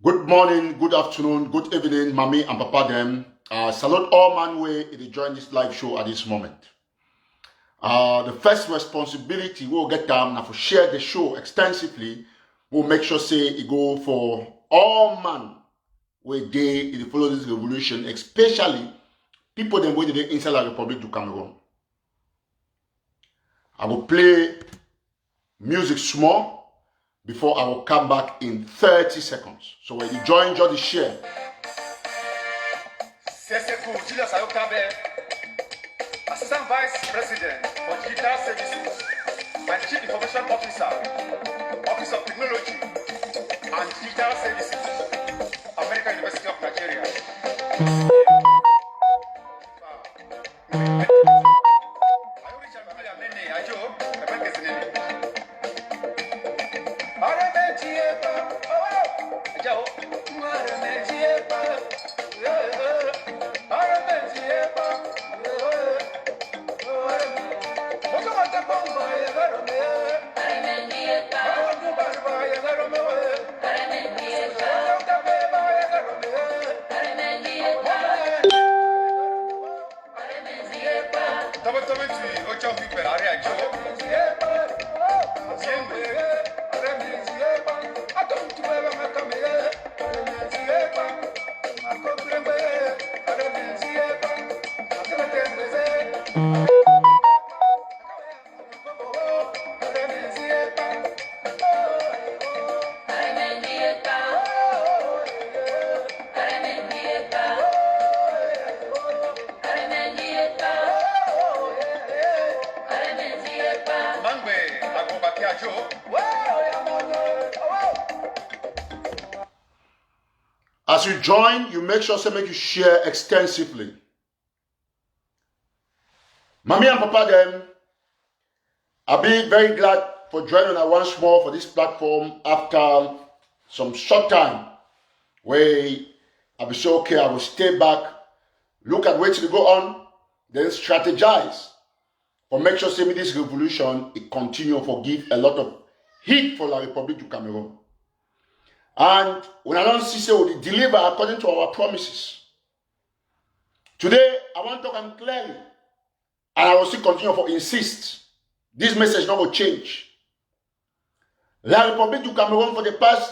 Good morning, good afternoon, good evening, mommy and papa them. Salute all man way if they join this live show at this moment. The first responsibility we'll get them now for share the show extensively. We'll make sure say it go for all man where they follow this revolution, especially people them where they inside the Republic to Cameroon. I will play music small before I will come back in 30 seconds. So when you join, just share. Julius Ayokabe, Assistant Vice President for Digital Services and Chief Information Officer, Office of Technology and Digital Services, American University of Nigeria. As you join, you make sure to make you share extensively. Mommy and Papa them, I'll be very glad for joining us once more for this platform after some short time where I'll be so okay, I will stay back, look at where to go on, then strategize for make sure say this revolution it continue for give a lot of heat for the Republic of Cameroon. And when I don't see say we deliver according to our promises. Today, I want to talk clearly, and I will still continue to insist. This message not will change. La Republic du Cameroon for the past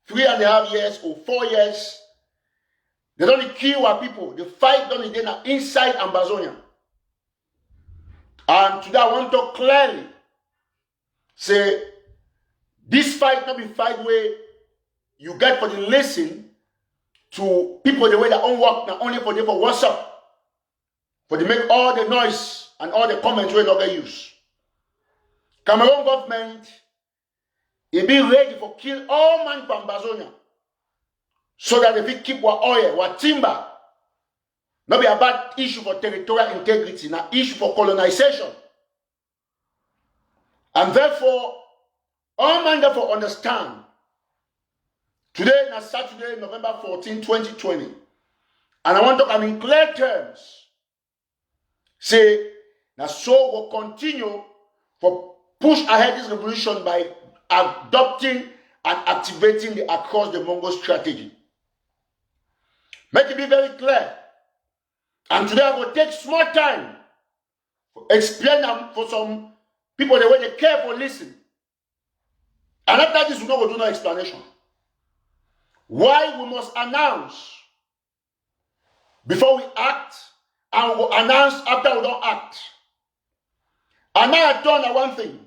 3.5 years or 4 years, they don't kill our people. The fight done again inside Ambazonia. And today I want to talk clearly. Say, this fight not be fight where you get for the lesson to people the way that don't work, not only for them for WhatsApp, for they make all the noise and all the comments where not get use. Cameroon government, it be ready for kill all man from Ambazonia so that if it keep our oil, our timber, not be a bad issue for territorial integrity, not issue for colonization. And therefore, all man therefore understand. Today is Saturday, November 14, 2020. And I want to come in clear terms. Say, now so we'll continue for push ahead this revolution by adopting and activating the across the Mongo strategy. Make it be very clear. And today I will take small time to explain them for some people the way they care for listen. And after this, we don't go do no explanation. Why we must announce before we act, and we will announce after we don't act. And now I turn on one thing.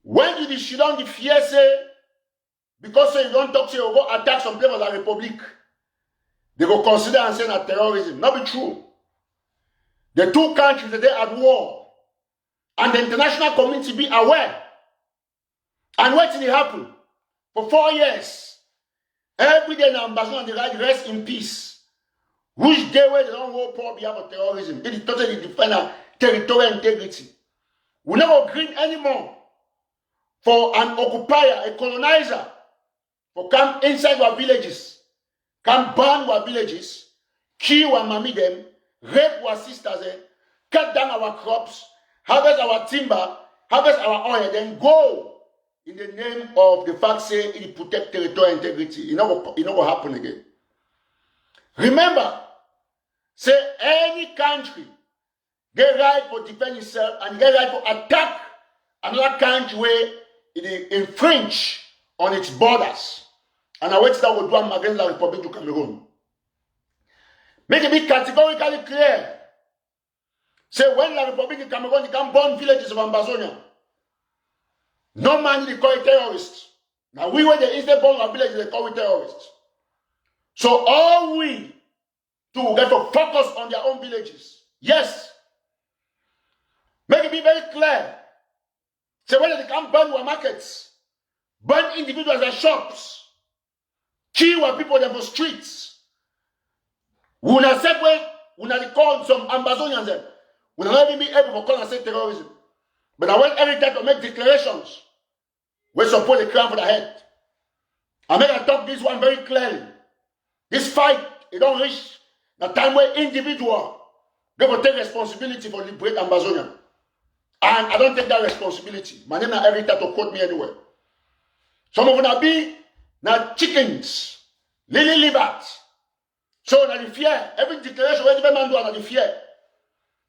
When you sit down the fear say, because say you don't talk, say you go attack some people of the Republic, they go consider and say that terrorism. Not be true. The two countries that they at war, and the international community be aware. And what did it happen? For 4 years, every day now, Ambazonia and the right rest in peace. Which day where they don't war poor behalf of terrorism, they totally defend our territorial integrity. We never agree anymore for an occupier, a colonizer, for come inside our villages, come burn our villages, kill our mommy them, rape our sisters, cut down our crops, harvest our timber, harvest our oil, then go in the name of the fact say it protect territorial integrity. It not going happen again. Remember, say any country get right for defend itself and get right for attack another country where it infringe on its borders. And I wait that will do against the Republic of Cameroon. Make it be categorically clear. Say when the Republic of Cameroon can burn villages of Ambazonia, no man they call it terrorists. Now we were the Eastern born of villages, they call it terrorists. So all we do get to focus on their own villages. Yes. Make it be very clear. Say when they can burn our markets, burn individuals and shops, kill our people in the streets. We will not say we will not call some Ambazonians. We will not even be able to call and say terrorism. But I want every time to make declarations. We support the crown for the head. I make I talk this one very clearly. This fight, it don't reach the time where individual they will take responsibility for liberate Ambazonia. And I don't take that responsibility. My name is every time to quote me anywhere. Some of them be now chickens, lily livers. So now the fear, every declaration where the man do now the fear.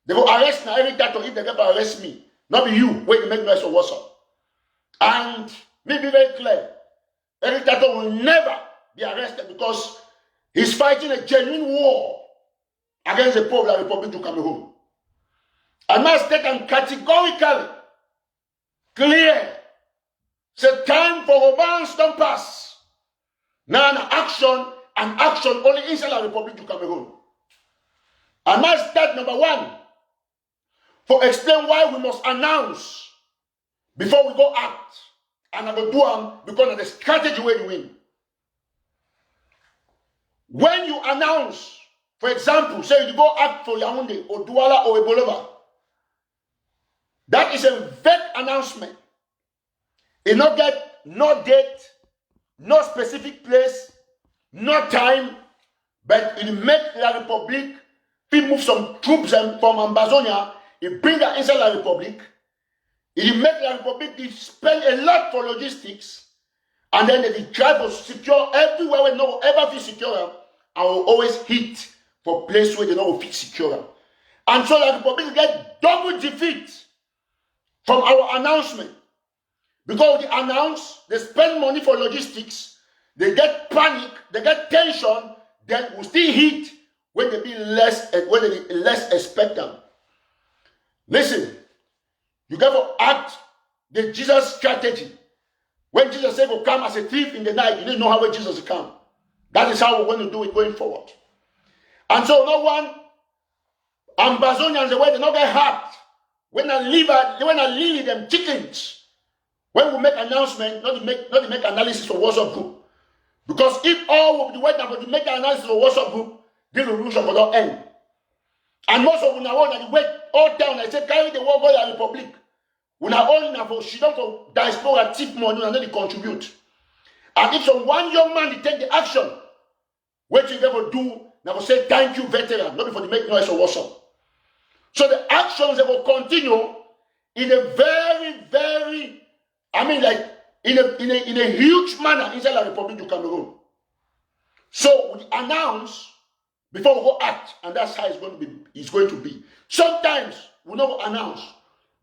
They will arrest now every time to if they get to arrest me. Not be you, where you make noise or what's up. And me be very clear. Eric Tato will never be arrested because he's fighting a genuine war against the Popular Republic of Cameroon. I must take them categorically clear. It's time for romance don't pass. Now an action and action only inside the Republic of Cameroon. I must start number one for explain why we must announce before we go act. And I will do them because of the strategy way to win. When you announce, for example, say you go act for Yaoundé or Douala or Ebolova, that is a vague announcement. It not get no date, no specific place, no time, but it make La Republique, it move some troops from Ambazonia, it bring that inside La Republique, it make La Republique spend a lot for logistics, and then they try to secure everywhere where no ever feel secure, and will always hit for place where they don't feel secure. And so La Republique get double defeat from our announcement. Because they announce, they spend money for logistics, they get panic, they get tension, then we still hit when they be less expect them. Listen, you got to act the Jesus strategy. When Jesus said will come as a thief in the night, you didn't know how Jesus will come. That is how we're going to do it going forward. And so no one, Ambazonians, the way they not get hurt. When I leave them chickens, when we make announcement, not to make analysis for WhatsApp group. Because if all will be waiting for to make analysis for WhatsApp group, this revolution will not end. And most of them want to wait all down and say, carry the war go to the Republic. We are only for she don't for diaspora tip money and then they contribute. And if some one young man they take the action, what you ever do, now say thank you, veteran, not before they make noise or WhatsApp. So the actions they will continue in a very, very, like in a huge manner inside the Republic of Cameroon. So we announce before we go act, and that's how it's going to be. Sometimes we never announce,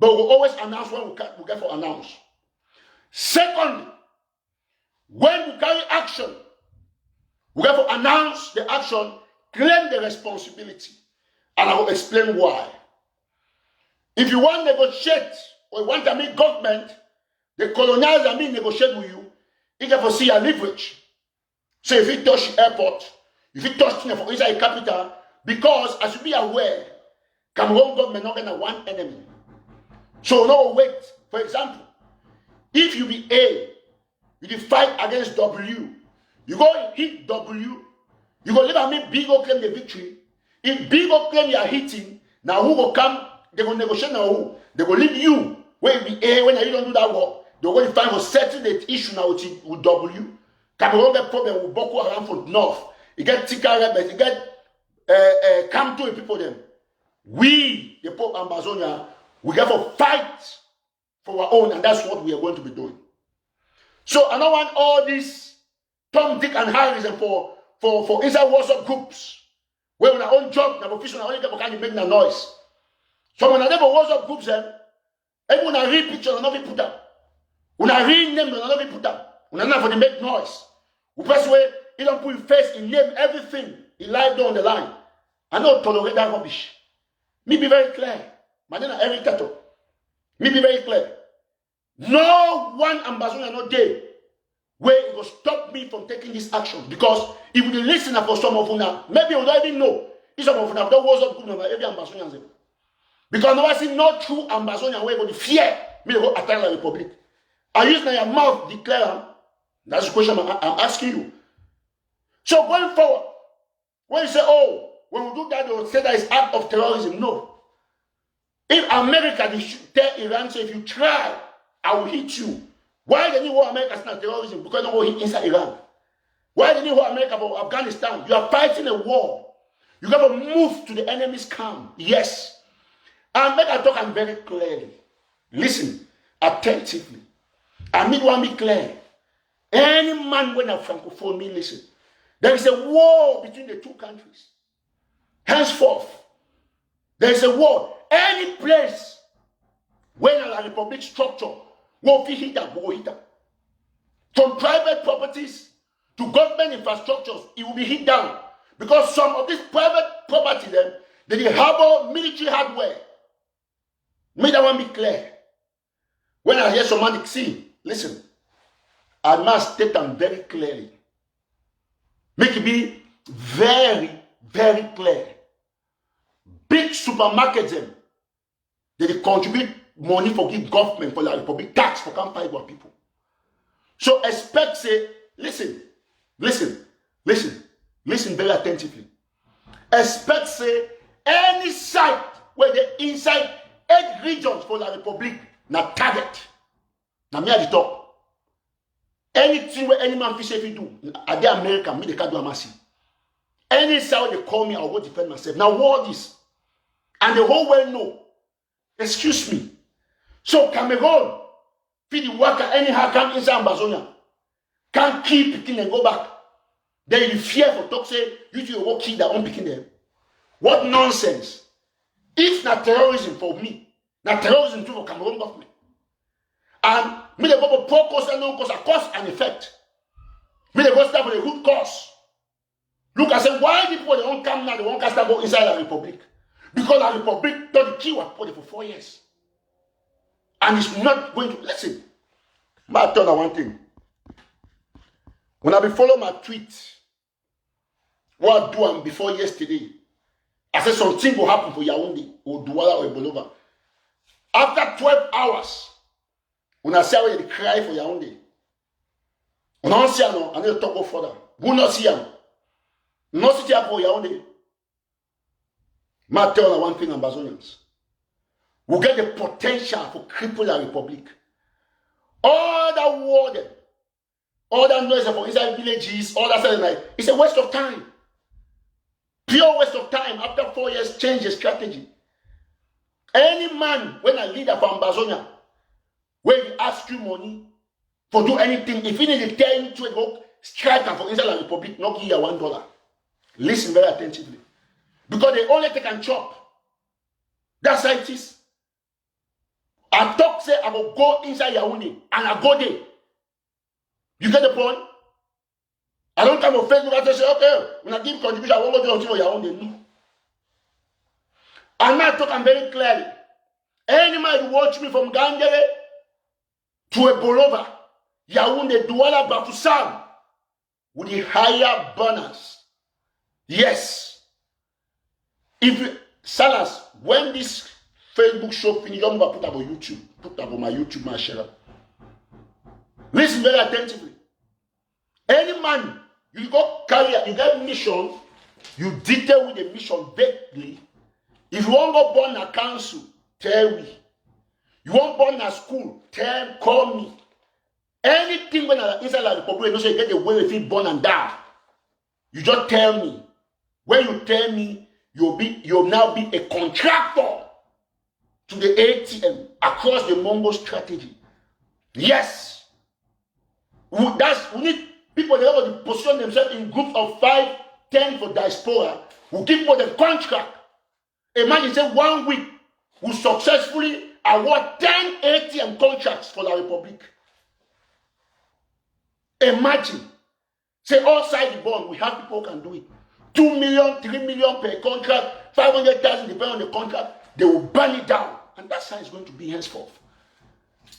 but we always announce when we get for announce. Secondly, when we carry action, we get to announce the action, claim the responsibility, and I will explain why. If you want to negotiate or you want to meet government, the colonials that mean negotiate with you, you get to see your leverage. So if you touch the airport, if you touch the inside the capital, because as you be aware, Cameroon government not gonna one enemy. So no wait. For example, if you be A, you fight against W, you go hit W, you go let me B go claim the victory. If B go claim you are hitting, now who will come? They will negotiate now who? They will leave you when you be A, when you don't do that work. They're going to find for settle the issue now with W. Cameroon get problem with Boko Haram for North. You get Tika rebels, you get come to people them. We, the Pope Ambazonia, we have to fight for our own, and that's what we are going to be doing. So I don't want all this Tom, Dick, and Harry for inside WhatsApp groups. Where when I own job, na official, I only get kind of make no noise. So when I never WhatsApp groups, every when I read pictures, I never put them. When I read names, I never put them. When I never for the make noise. The best way, he don't put his face, he name everything. He lie down the line. I don't tolerate that rubbish. Me be very clear. My name is Eric Tato. Me be very clear. No one ambassador no day where it will stop me from taking this action. Because if you listen for some of you now, maybe you don't even know. If some of you now don't WhatsApp group number every ambassador. Because now I see no true ambassador where going to fear me to go attack the Republic. I use now your mouth declare. That's the question I'm asking you. So going forward, when you say, oh, when we do that, they will say that it's act of terrorism. No. If America, they should tell Iran, say, if you try, I will hit you. Why do you want America to start terrorism? Because they will hit inside Iran. Why do you want America for Afghanistan? You are fighting a war. You got to move to the enemy's camp. Yes. And make I talk and very clearly. Listen attentively. I need one be clear. Any man when a francophone me listen. There is a war between the two countries. Henceforth, there is a war. Any place where a republic structure will be hit up, will hit up. From private properties to government infrastructures, it will be hit down. Because some of this private property then, they harbor military hardware. May that one be clear. When I hear somebody see, listen, I must state them very clearly. Make it be very, very clear. Big supermarkets, they contribute money for give government for the republic tax for can't pay our people. So expect say, listen very attentively. Expect say any site where they inside 8 regions for the republic na target. Na me at the top. Anything where any man fish if you do, at the American, me they can't do a massive. Any side they call me, I'll go defend myself. Now what is? And the whole world know. Excuse me. So Cameroon, feed the worker anyhow come inside Ambazonia. Can't keep picking and go back. Then you fear for talk say, you two will kill their own picking them. What nonsense. It's not terrorism for me. Not terrorism too for Cameroon government. And me they go for poor cause and no cause, a cause and effect. Me they go start for the root cause. Look, I said, why the people they won't come now, they won't cast go inside the republic? Because the republic don't kill what for 4 years. And it's not going to listen. But I tell you one thing. When I be follow my tweet, what I do before yesterday, I said something will happen for Yaoundé or Douala or Bolova. After 12 hours, when I say how they cry for Yaoundé, when I see no, I need to talk further. Who not see him? Not sit here for Yaoundé. I tell you one thing, Ambazonians. We get the potential for cripple the republic. All that war, all that noise for inside villages, all that stuff, it's a waste of time. Pure waste of time. After 4 years, change the strategy. Any man, when a leader from Ambazonia, when he ask you money for do anything, if he need to tell you to go strike for inside the republic, not give you $1. Listen very attentively. Because they only take and chop. That's how it is. I talk say I will go inside Yaoundé and I go there. You get the point? I don't come on Facebook and say, okay, when I give contribution, I won't go do until Yaoundé. No. And now I talk very clearly. Any man who watch me from Gangere to Ebolova, Yaoundé, Douala, Bafoussam, with the higher banners. Yes. If Salas, when this Facebook show finish, I'm going to put up on YouTube. Put up on my YouTube, my share. Listen very attentively. Any man, you go carry, you get mission, you detail with the mission vaguely. If you want to go born a council, tell me. You want born a school, call me. Anything when I'm inside the republic, you know, so you get the way if you born and die. You just tell me. When you tell me, you'll now be a contractor to the ATM across the Mongo strategy. Yes. We need people that have to position themselves in groups of 5, 10 for diaspora. We give for the contract. Imagine say 1 week we successfully award 10 ATM contracts for the Republic. Imagine. Say outside the bond, we have people who can do it. 2 million, 3 million per contract, 500,000 depending on the contract. They will burn it down. And that's how it's going to be henceforth.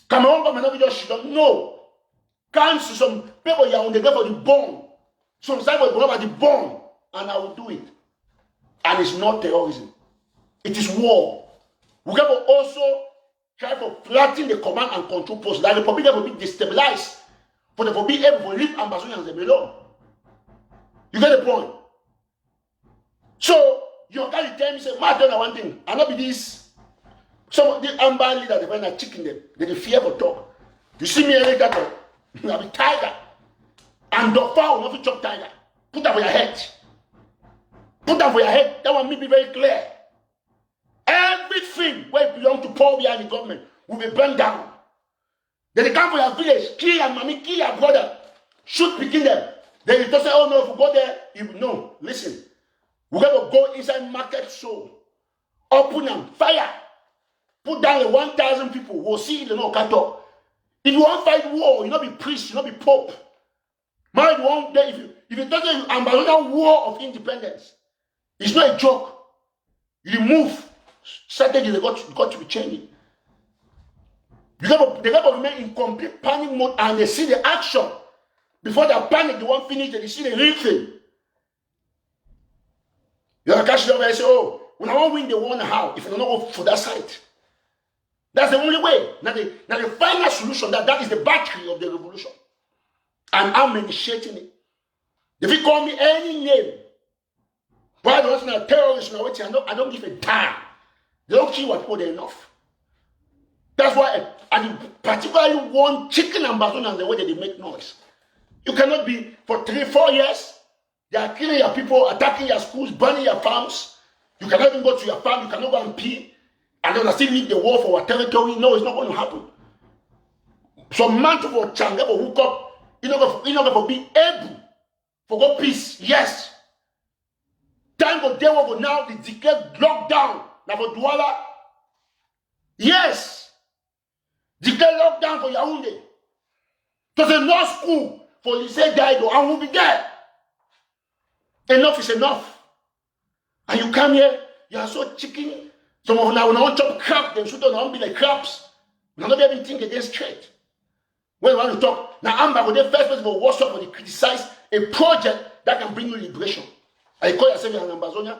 Cameroon government just don't know. Cancel some people here on the go for the bond. Some side will go over the bond. And I will do it. And it's not terrorism. It is war. We can also try to flatten the command and control post. That the Republic will be destabilized. For them to be able to leave Ambazonians alone. You get the point? So, you can't tell me, say, I don't know one thing. I not be this. Some of the Amber leaders, they find a chicken them. They fear for talk. You see me every time, I'll be tiger. And the fowl will not chop tiger. Put that for your head. Put that for your head. That one may be very clear. Everything where it belongs to Paul behind the government will be burned down. Then they come for your village, kill your mommy, kill your brother, shoot, picking them. Then you don't say, oh no, if we go there, no, listen. We're going to go inside market show, open them, fire, put down the 1,000 people, we'll see the no cattle. If you want to fight war, you not be priest, you not be pope. Man, you want if you don't say Ambazonian war of independence, it's not a joke. You move, strategy they got to be changing. They got to remain in complete panic mode and they see the action. Before they panic, they won't finish, they see the real thing. You have to catch it over and say, oh, when I want to win, they want how? If you don't go for that side. That's the only way. Now the final solution, that is the battery of the revolution. And I'm initiating it. If you call me any name, why don't you terrorists, I don't give a damn. They don't kill what people enough. That's why, and particularly one chicken Ambazonians, the way that they make noise. You cannot be, for 3-4 years, they are killing your people, attacking your schools, burning your farms. You cannot even go to your farm, you cannot go and pee, and then still lead the war for our territory. No, it's not going to happen. Some man to for Changa for hook up, you're not going to be able for go peace. Yes. Time for they will now declare lockdown. Now for Douala. Yes. Declare lockdown for Yaoundé. To the no school for Lycée Daido, and we'll be there. Enough is enough. And you come here, you are so chicken. Some of now when I want to chop crap, then shoot on not be like craps. We not even think against trade. When we want to talk, now Amber with the first person for WhatsApp when they criticize a project that can bring you liberation. I call yourself in Ambazonia.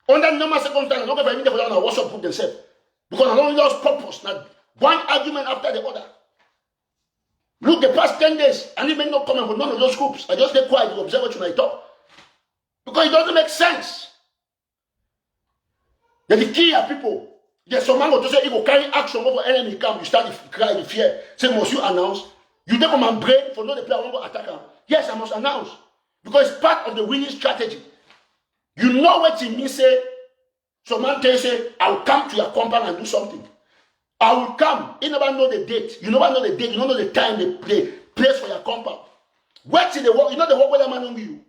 Under normal circumstances, not going to for them on WhatsApp group themselves. Because I don't lost purpose. Now one argument after the other. Look, the past 10 days, and even no comment from none of those groups. I just stay quiet to observe what you might talk. Because it doesn't make sense. Then the key are people. There's some man to say, he will carry action over enemy camp. You start to cry in fear. Say, must you announce? You take on my brain for no the player, I want to attack him. Yes, I must announce. Because it's part of the winning strategy. You know what it means, say, some man tell you, say, I will come to your compound and do something. I will come. You never know the date. You never know the date. You don't know the time, the place for your compound. Wait till the work. You know the work where the man on you.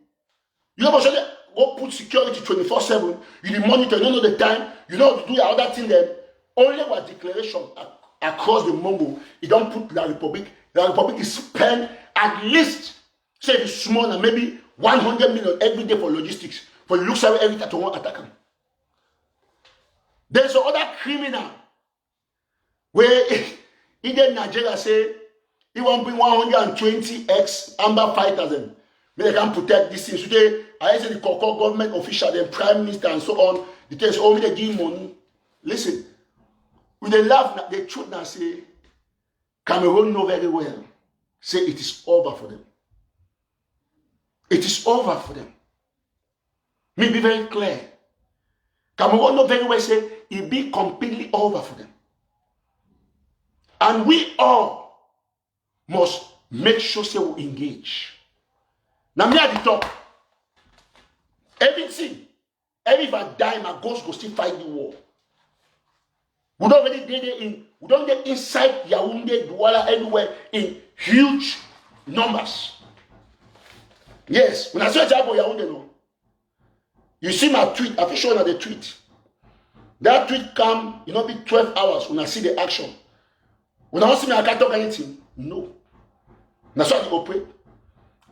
You know what go put security 24/7. You need monitor. You don't know the time. You know how to do your other thing then. Only what declaration across the Mongo. You don't put La Republic. La Republic is spent at least, say if it's small, and maybe 100 million every day for logistics. For you look sorry every time to one attack him. There's another criminal where in Nigeria say he won't bring 120 ex-Amber fighters in. They can protect this thing. Today, I say the Koko government official, the prime minister and so on, they tell us, oh, they give money. Listen, when they laugh, they truth now say, Cameroon know very well, say it is over for them. It is over for them. Me be very clear. Cameroon know very well, say it be completely over for them. And we all must make sure say we engage. Now me at the top. Everything, every dime a ghost go still fight the war. We don't really get in. We don't get inside Yaoundé, Douala, anywhere in huge numbers. Yes, when I say Jabo Yaounde, you see my tweet, I've shown you the tweet. That tweet come, be 12 hours when I see the action. When I don't see me, I can't talk anything. No. That's why I operate.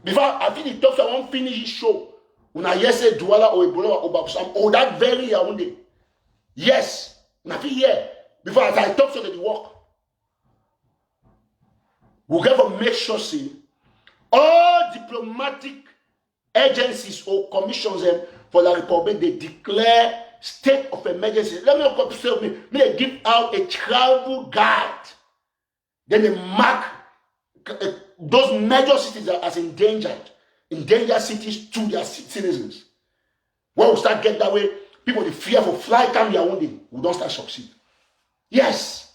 Before I feel the talks, I won't finish this show. When I hear say Douala or Ebola or Babusam, oh, that very Yaounde. Yes. When I feel here, before I talk so that it work. We'll get to make sure, see, all diplomatic agencies or commissions for the Republic, they declare state of emergency. Let me not say me. They give out a travel guide. Then they mark those major cities as endangered cities to their citizens. When we start getting that way, people they fear for fly come Yaoundé, we don't start succeed. Yes.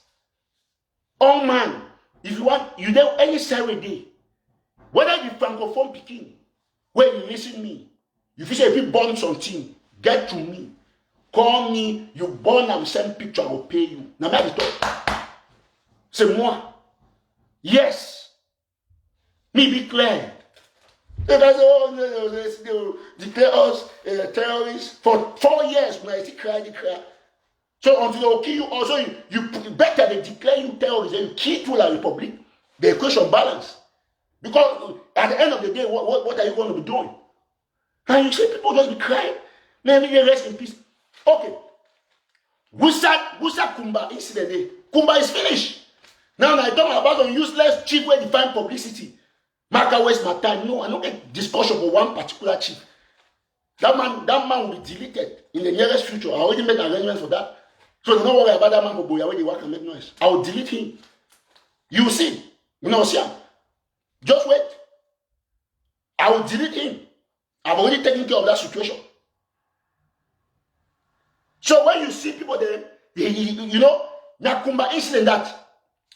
Oh man, if you want, you know any Saturday, whether you francophone Peking, when you listen me, if you say if you born something, get to me, call me, you born and send picture, I will pay you. Now I talk. C'est moi. Yes. Me be clear. They declare us terrorists for 4 years when I still cry. So until they kill you, also you better they declare you terrorists and you kill to the Republic. The equation balance. Because at the end of the day, what are you going to be doing? And you see people just be crying. Maybe they rest in peace. Okay. Wusa Kumba incident. Kumba is finished. Now I talk about a useless chief where they find publicity. Mark waste my time. No, I don't get discussion for one particular chief. That man will be deleted in the nearest future. I already made arrangements for that. So don't worry about that man for Boya when they work and make noise. I will delete him. You will see. You know, see him. Just wait. I will delete him. I've already taken care of that situation. So when you see people there, now Kumba incident that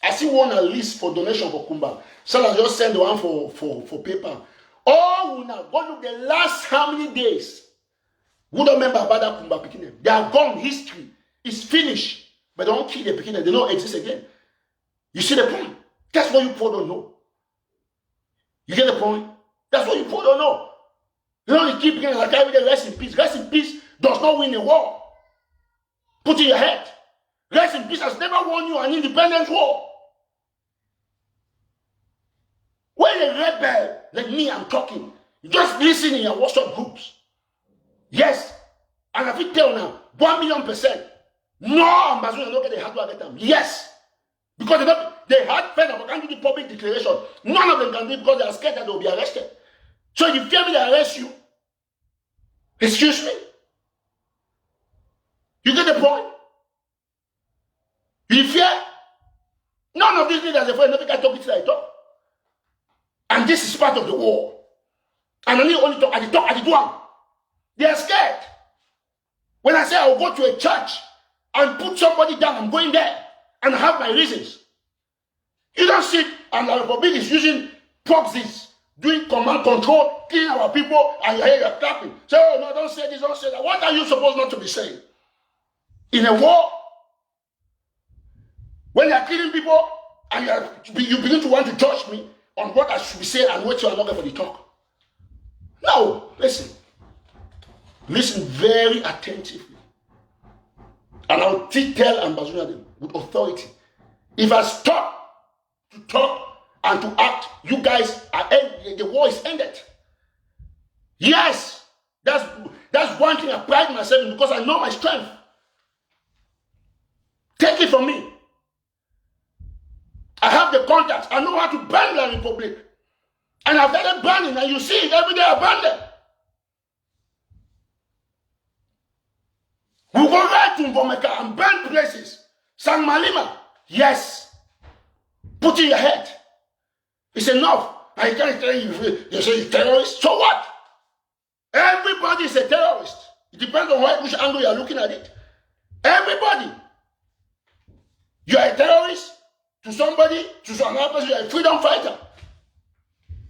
I see one a list for donation for Kumba. So I just send one for paper. Oh, now go look the last how many days. We don't remember about that Kumba Pekin. They are gone. History is finished. But they don't kill the Pekin. They don't exist again. You see the point? That's what you people don't know. You get the point? That's what you people don't know. You know, they keep getting like every day, rest in peace. Rest in peace does not win a war. Put in your head. Rest in peace has never won you an independent war. When a rebel like me, I'm talking, you just listen in your WhatsApp groups. Yes. And if you tell now, 1,000,000%, no ambassador don't get the hard to get them. Yes. Because they had fed up, can't do the public declaration. None of them can do it because they are scared that they will be arrested. So if you fear me, they arrest you. Excuse me? You get the point? You fear? None of these leaders, if I never can talk it like talk. And this is part of the war. And only talk at the one. They are scared. When I say I will go to a church and put somebody down, I'm going there and have my reasons. You don't see, and the Republic is using proxies, doing command control, killing our people, and you're clapping. Say, oh no, don't say this, don't say that. What are you supposed not to be saying? In a war, when you're killing people and you begin to want to judge me on what I should be saying and what you are not going to talk. No, listen. Listen very attentively. And I'll tell Ambassador them with authority. If I stop to talk and to act, you guys are the war is ended. Yes, that's one thing I pride myself in because I know my strength. Take it from me. I have the contacts. I know how to burn the Republic. And I've done it burning, and you see it every day I burn them. We go right to Mbomeka and burn places. San Malima. Yes. Put in your head. It's enough. I can't tell you, you say you're terrorist. So what? Everybody is a terrorist. It depends on which angle you're looking at it. Everybody. You are a terrorist to somebody, to another person, you are a freedom fighter.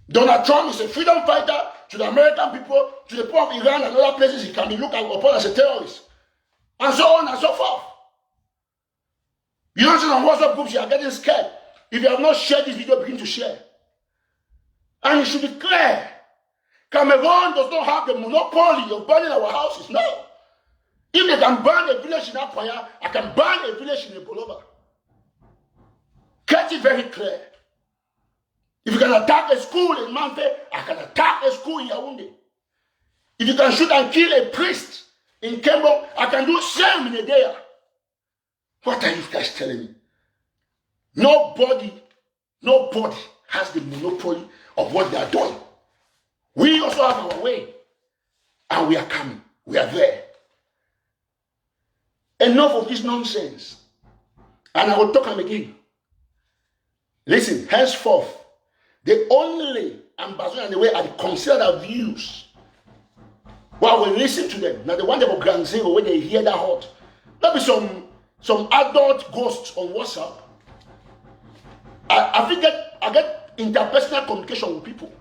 Donald Trump is a freedom fighter to the American people, to the people of Iran and other places. He can be looked upon as a terrorist. And so on and so forth. You don't see on WhatsApp groups, you are getting scared. If you have not shared this video, begin to share. And it should be clear. Cameroon does not have the monopoly of burning our houses. No. If they can burn a village in Apaya, I can burn a village in Bolova. Get it very clear. If you can attack a school in Mamfe, I can attack a school in Yaoundé. If you can shoot and kill a priest in Kembo, I can do the same in a day. What are you guys telling me? Nobody has the monopoly of what they are doing. We also have our way. And we are coming. We are there. Enough of this nonsense. And I will talk them again. Listen, henceforth, the only ambassador and the way I consider their views. Well, we listen to them. Now the one about Grand Zero, when they hear that hot. There'll be some adult ghosts on WhatsApp. I get interpersonal communication with people.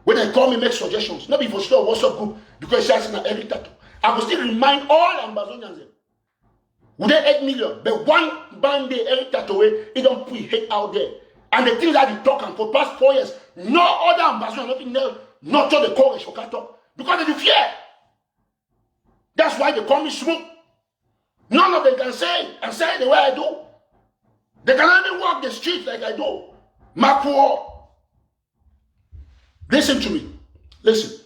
When they call me, make suggestions. Not before sure WhatsApp group because it's an irritator. I will still remind all Ambazonians. Would they 8 million? But one band they irritate away, it don't put hate out there. And the things that they talk and for past 4 years, no other ambassador, nothing else, not to the courage for can talk. Because they do fear. That's why they call me smoke. None of them can say and say it the way I do. They cannot even walk the streets like I do. Mapuo. Listen to me. Listen.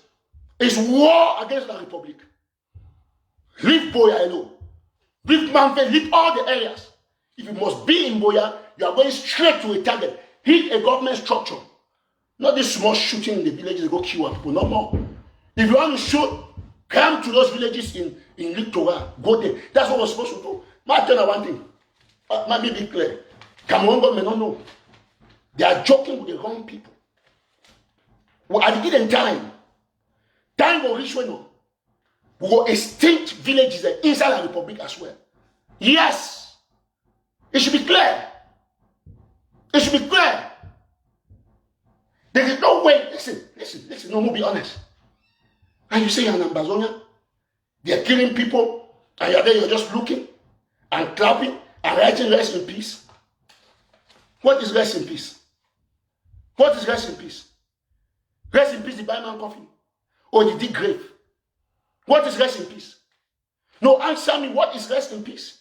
It's war against the Republic. Leave Boya alone. Leave Mamfe, leave all the areas. If you must be in Boya, you are going straight to a target. Hit a government structure. Not this small shooting in the villages, go kill people. No more. If you want to shoot, come to those villages in Littoral. Go there. That's what we're supposed to do. I tell you one thing. Let me be clear. Cameroon government don't know. They are joking with the wrong people. Well, at the given time will reach when we will extinct villages inside the Republic as well. Yes. It should be clear. It should be clear. There is no way. Listen. No, we'll be honest. And you say you're an Ambazonian, they're killing people, and you're there, you're just looking and clapping and writing rest in peace. What is rest in peace? What is rest in peace? Rest in peace, the Bible coffin. Or the deep grave. What is rest in peace? No, answer me, what is rest in peace?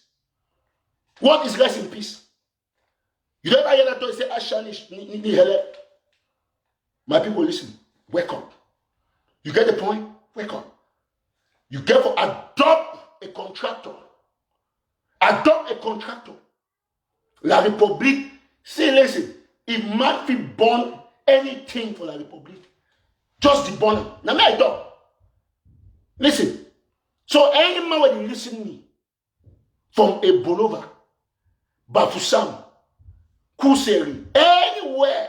What is rest in peace? You never hear that talk say, Ashani. My people, listen. Wake up. You get the point? Wake up. You get for adopt a contractor. Adopt a contractor. La République, say, listen, if Murphy born anything for La République, just the born. Now, may I talk? Listen. So, any man when you listen to me, from Bolova, Bafoussam, Kuseri, anywhere,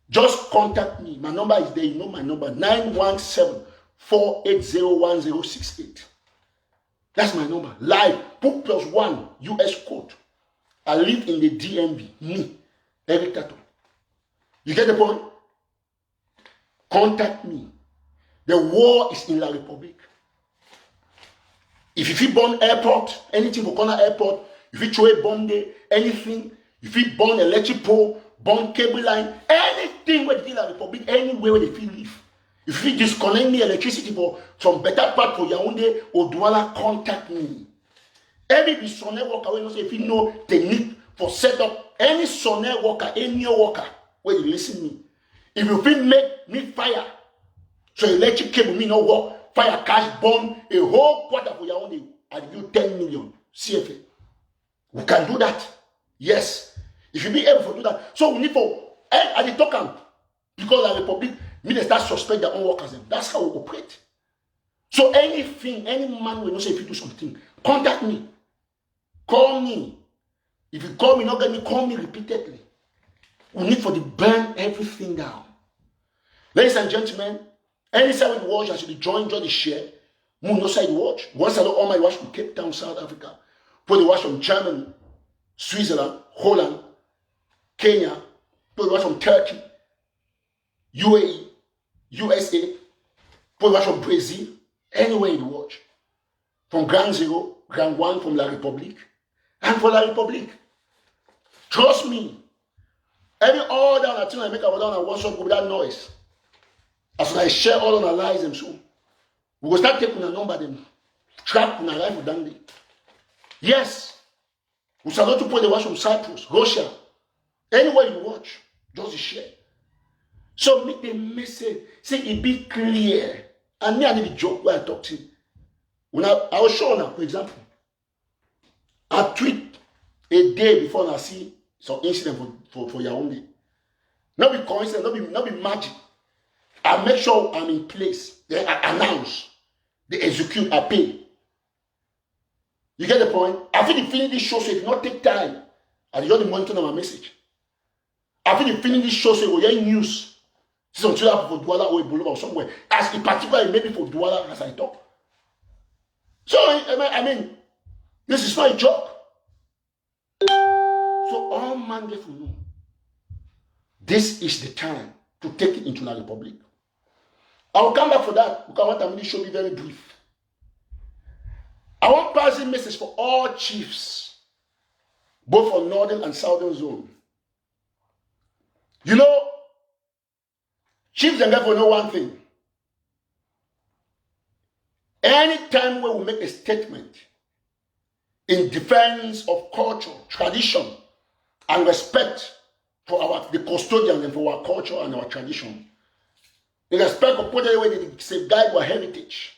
just contact me. My number is there. You know my number. 917-480-1068. That's my number. Live. Put +1 US code. I live in the DMV. Me. Eric Tato. You get the point? Contact me. The war is in La Republic. If you bomb airport, anything for corner airport, if you throw a bomb there, anything, if you bomb electric pole, bomb cable line, anything where the La Republic, anywhere where they feel live. If you disconnect me electricity for some better part for Yaoundé or Douala, contact me. Every sonnet worker, when you say if you know technique for set up any sonnet worker, any worker, where you listen to me. If you feel make me fire, so electric cable me no work, fire cash bomb a whole quarter for Yaoundé, I give you 10 million CFA. We can do that. Yes. If you be able to do that. So we need for at the token, because La Republic, me they start suspect their own workers. That's how we operate. So anything, any man will not say if you do something, contact me. Call me. If you call me, not get me, call me repeatedly. We need for the burn everything down. Ladies and gentlemen, any side we watch, I should join the share. Move no side watch. Once I know all my watch from Cape Town, South Africa. Put the watch from Germany, Switzerland, Holland, Kenya. Put the watch from Turkey, UAE, USA. Put the watch from Brazil. Anywhere you watch. From Grand Zero, Grand One, from La Republique. And for La Republique. Trust me. Every all down I think I make about down and WhatsApp group that noise. As I share all on our lives and so. We will start taking a number them. Track on our life down there. Yes. We shall not to put the watch from Cyprus, Russia. Anywhere you watch, just share. So make the message, say it be clear. And me and the joke where I talk to you. When I will show now, for example. I tweet a day before I see some incident for Yaoundé. Not be coincidence, not be magic. I make sure I'm in place. Then I announce. They execute, I pay. You get the point? I feel the feeling this show so it not take time. I just monitor my message. I feel the feeling this show so it will get news. Some children for Douala or Ebola or somewhere. As in particular, maybe for Douala as I talk. So I mean, this is not a joke. So all man get to know. This is the time to take it into the Republic. I will come back for that because I want to show me very brief. I want passing message for all chiefs, both for northern and southern zone. You know, chiefs and therefore know one thing. Anytime when we make a statement in defense of culture, tradition, and respect for the custodians and for our culture and our tradition, in respect of putting away the safeguard our heritage,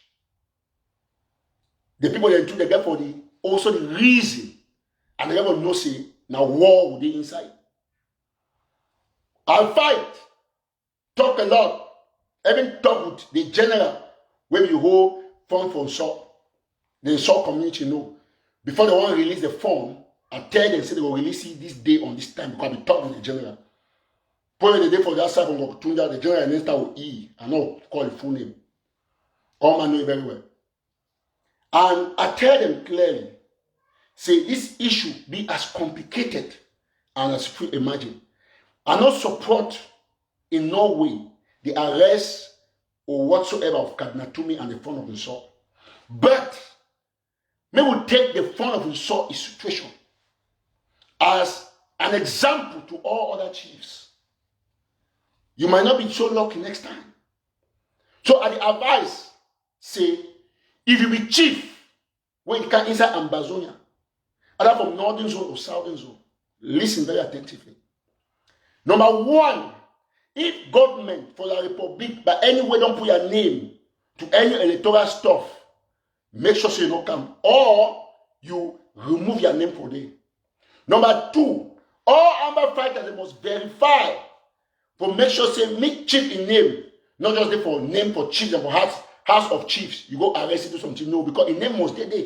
the people that do the get for the also the reason, and they never know say now war will be inside. I'll fight, talk a lot, even talk with the general when you hold form for the Saw community know. Before they want to release the form, I tell them say they will release it this day on this time because I be talking with the general. Probably the day for that side from Okutunda, the general minister will E. I know call the full name. All man know it very well. And I tell them clearly, say this issue be as complicated and as you imagine. I not support in no way the arrest or whatsoever of Kadnatumi and the fund of Nsor. But may we take the fund of Nsor situation as an example to all other chiefs. You might not be so lucky next time. So at the advice, say, if you be chief, when you can inside Ambazonia, either from northern zone or southern zone, listen very attentively. Number one, if government for the Republic by any way don't put your name to any electoral stuff, make sure so you don't come, or you remove your name for them. Number two, all Amber fighters they must verify for make sure say make chief in name, not just there for name for chiefs and for house of chiefs. You go arrest it or something. No, because in name must be there.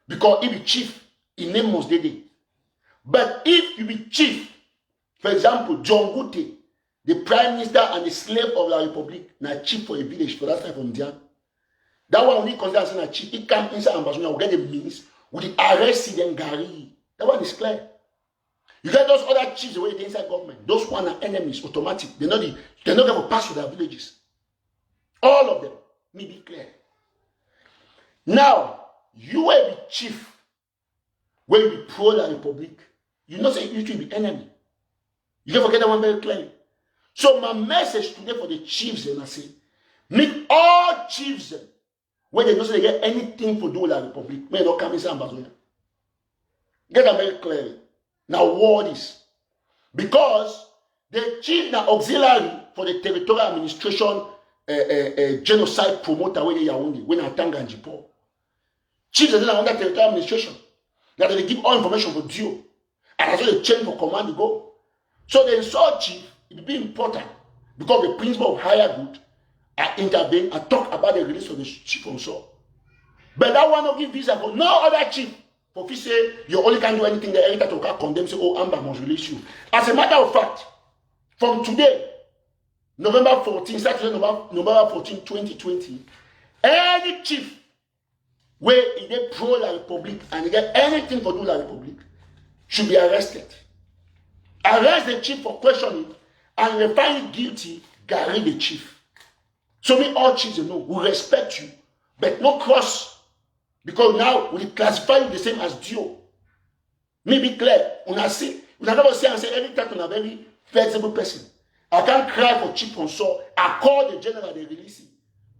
Because if you chief, in name must be there. But if you be chief, for example, John Gute, the prime minister and the slave of the Republic, now chief for a village for that type of Indian. That one only considers as a chief. He come inside Ambazonia, will get the means, with the arrest them Gary. That one is clear. You get those other chiefs away the inside government. Those one are enemies, automatic. They're not going to pass through their villages. All of them. Me be clear. Now, you will be chief when you be pro the Republic. You not say you should be enemy. You can forget that one very clearly. So my message today for the chiefs, and I say, make all chiefs when they don't say they get anything to do with the Republic, when they don't come inside Ambazonia. Get that very clearly. Now, what is? Because the chief now auxiliary for the territorial administration genocide promoter when they Yaoundé, when I Tanga and Jipo. Chiefs are under territorial administration. Now they give all information for Dio. And that's why they change for command to go. So the Nsor chief, it will be important because the principle of higher good I intervene and talk about the release of the chief from Nsor. But that one not give visa for no other chief. For if you say you only can do anything, the editor to condemn, say, oh, Amber must release you. As a matter of fact, from today, November 14, Saturday, November 14, 2020, any chief where he get pro La Republic and he get anything to do La Republic should be arrested. Arrest the chief for questioning and they find guilty, Gary the chief. So me all chiefs, you know, we respect you, but no cross. Because now we classify you the same as Dio. Me be clear. When I see, when I never say and say every time on a very flexible person. I can't cry for chief on saw. I call the general, they release him.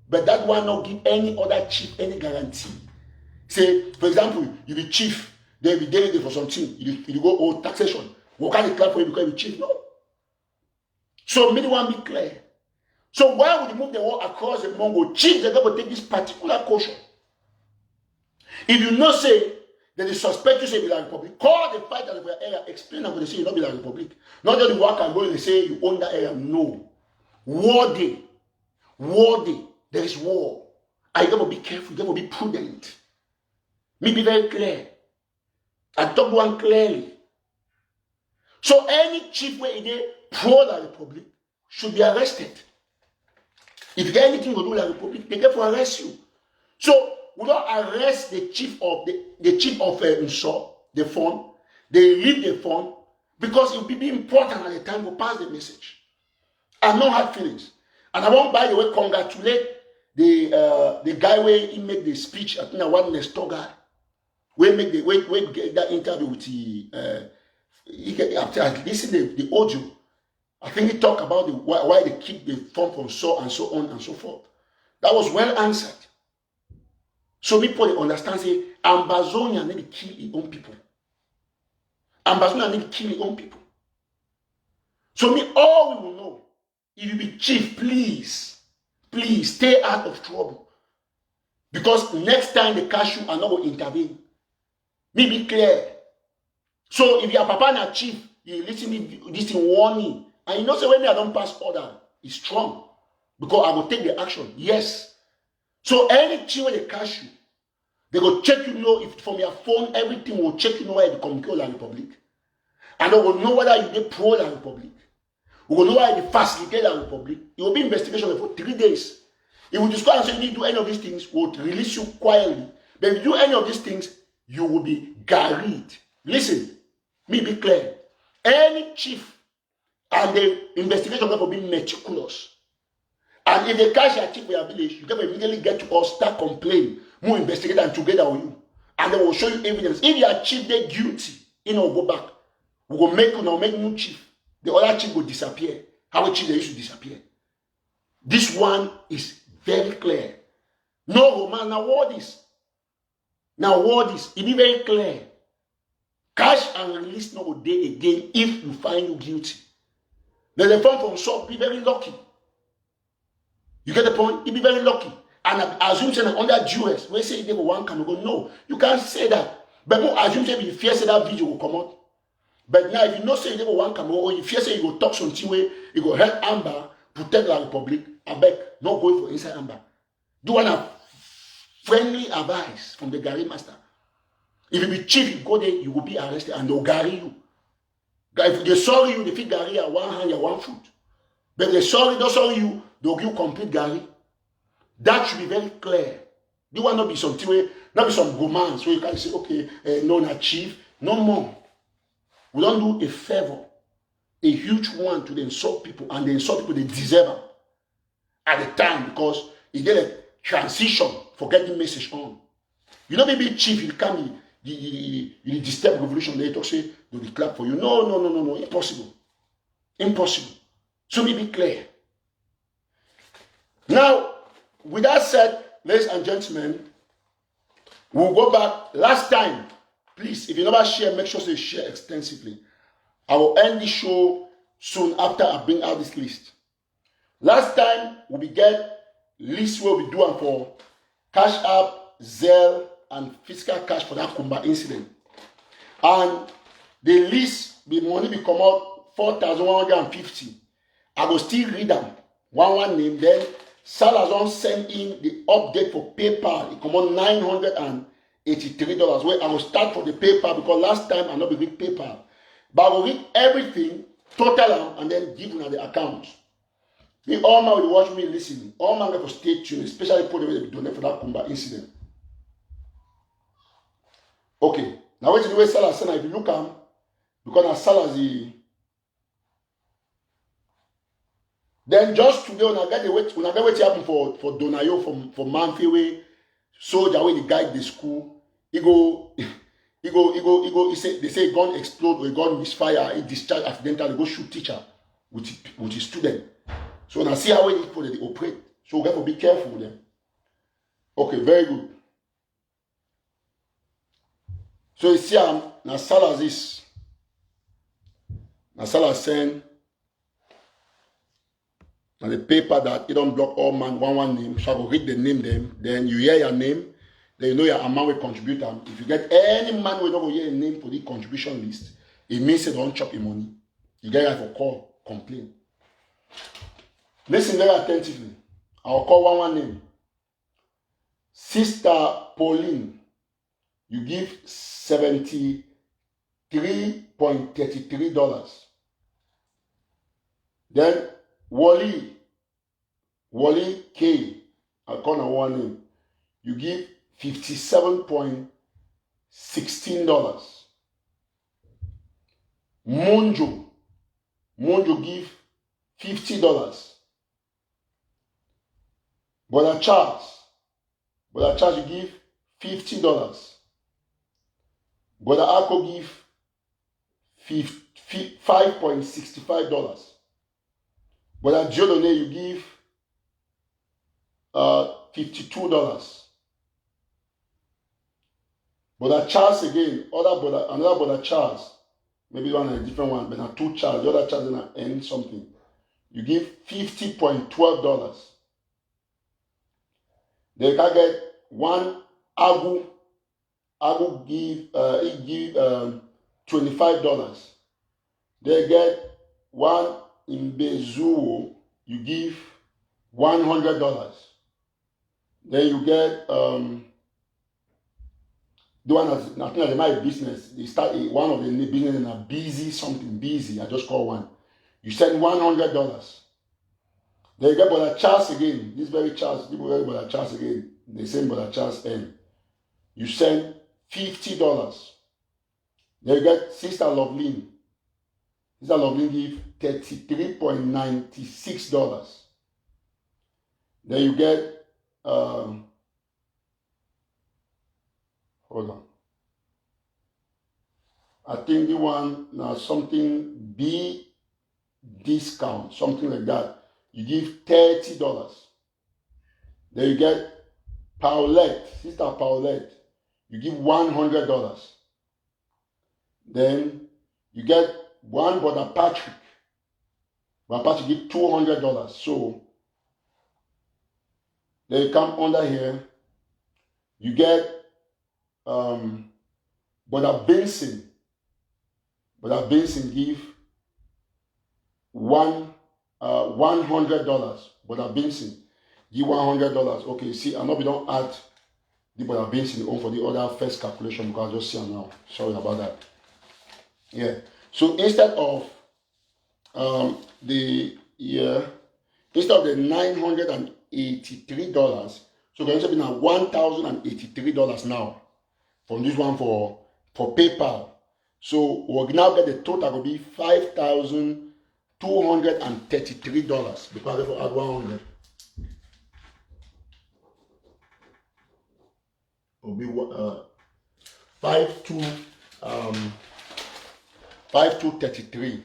But that one not give any other chief any guarantee. Say, for example, you be chief, then be delegate for something, you go old taxation. We can't declare for you because you be chief. No. So many one be clear. So why would you move the war across the Mongo? Chief, they're going to take this particular caution. If you not say that the suspect you say be la Republic, call the fight of the area, explain how they say you not be la Republic. Not just the work and go and they say you own that area. No. War day. War day. There is war. Are you going to be careful? You're going to be prudent. Me be very clear. I talk one clearly. So any chief where they pro la Republic should be arrested. If you get anything to do with la Republic, they get to arrest you. So we don't arrest the chief of Nso, the phone. They leave the phone because it will be important at the time to pass the message. I no hard feelings. And I want, by the way, congratulate the guy where he made the speech. I think I want the store guy. We make the get that interview with the after I listen the audio. I think he talked about why they keep the phone from so and so on and so forth. That was well answered. So people understand say Ambazonia need to kill his own people. Ambazonia need to kill his own people. So me all we will know, if you be chief, please stay out of trouble. Because next time they catch you, I'm not going to intervene. Me be clear. So if your papa na chief, you listen to this warning, and you know say when I don't pass order, it's strong. Because I will take the action. Yes. So any chief when they catch you, they go check you know if from your phone everything will check you know where you communicate with the Republic. And they will know whether you get pro the Republic. We will know why you facilitate the Republic. It will be investigation for 3 days. If we discover and say you need to do any of these things, we will release you quietly. But if you do any of these things, you will be garried. Listen, me be clear. Any chief and the investigation will be meticulous. And if they catch your chief in your village, you can immediately get to us, start complaining, more investigate and together with you. And they will show you evidence. If your chief they guilty, you know, go back. We will make new chief. The other chief will disappear. How a chief they used to disappear. This one is very clear. No, man, now what is? Now what is? It be very clear. Catch and release no day again if you find you guilty. Then the phone from shop be very lucky. You get the point? It be very lucky. And I assume say under Jews, when say they go one can go, no, you can't say that. But more assume say if you fear say that video will come out. But now if you know say they go one can go, or you fear say you go talk something way, you go help Amber protect the Republic. I beg, not going for inside Amber. Do one of friendly advice from the Gary master. If you be chief, you go there, you will be arrested and they'll Gary you. If they sorry you, they fit Gary at one hand, at one foot. But if they don't sorry you, they'll give you complete Gary. That should be very clear. You want not be something where, not be some romance where you can say, okay, no, not chief, no more. We don't do a favor, a huge one to the insult people, and the insult people they deserve them at the time because it get a transition for getting message on. You know, maybe chief, you come, you disturb revolution, they talk say, do the clap for you. No, impossible. Impossible. So me be clear. Now, with that said, ladies and gentlemen, we'll go back. Last time, please, if you never share, make sure you share extensively. I will end the show soon after I bring out this list. Last time, we get list where we do them for Cash App, Zelle, and physical cash for that Kumba incident. And the list, the money will come out 4,150. I will still read them. One name, then Salazar sent in the update for PayPal. It come on $983. Where I will start for the PayPal because last time I not be read PayPal. But I will read everything, total and then give you the account. The all man will watch me listen. All man will stay tuned, especially for the way they be doing for that Kumba incident. Okay, now wait till the way Salah said, if you look at him, because now Salah is then just today, when I get what happen for Donayo from Manfi way, soldier way the guide the school, he say they say gun explode or gun misfire, he discharge accidentally, go shoot teacher. with his student. So now see how we people they operate. So we have to be careful with them. Okay, very good. So you see, now Salah this. Now Salah send now the paper that you don't block all man one name. So I will read the name them. Then you hear your name. Then you know your amount will contribute. If you get any man will not go hear a name for the contribution list, it means they don't chop your money. You get right for call, complain. Listen very attentively. I'll call one name. Sister Pauline, you give $73.33. Then Wally K, I'll call one name. You give $57.16. Monjo give $50. Brother Charles, you give $50. Brother Ako give $5.65. Brother Jodone, you give $52. Brother Charles again, another brother Charles, maybe one a different one, but now two Charles, the other Charles in an N something. You give $50.12. They can get one Agu give $25. They get one Imbezuo, you give $100. Then you get the one that's nothing like my business. They start one of the business in a busy. I just call one. You send $100. Then you get Brother Charles again. This very Charles, people get Brother Charles again. The same Brother Charles N. You send $50. Then you get Sister Loveline. Sister Loveline give $33.96. Then you get hold on. I think the one now something B discount, something like that. You give $30. Then you get Paulette, Sister Paulette. You give $100. Then you get one Brother Patrick. Brother Patrick give $200. So then you come under here. You get Brother Benson. Brother Benson give $100. Brother Benson give $100. Okay, see, I know we don't add the Brother Benson on for the other first calculation because I just see them now. Sorry about that. Yeah. So instead of the $983, so going to be now $1,083 now from this one for PayPal. So we'll now get the total will be $5,233 because if I add 100, will be 5,233.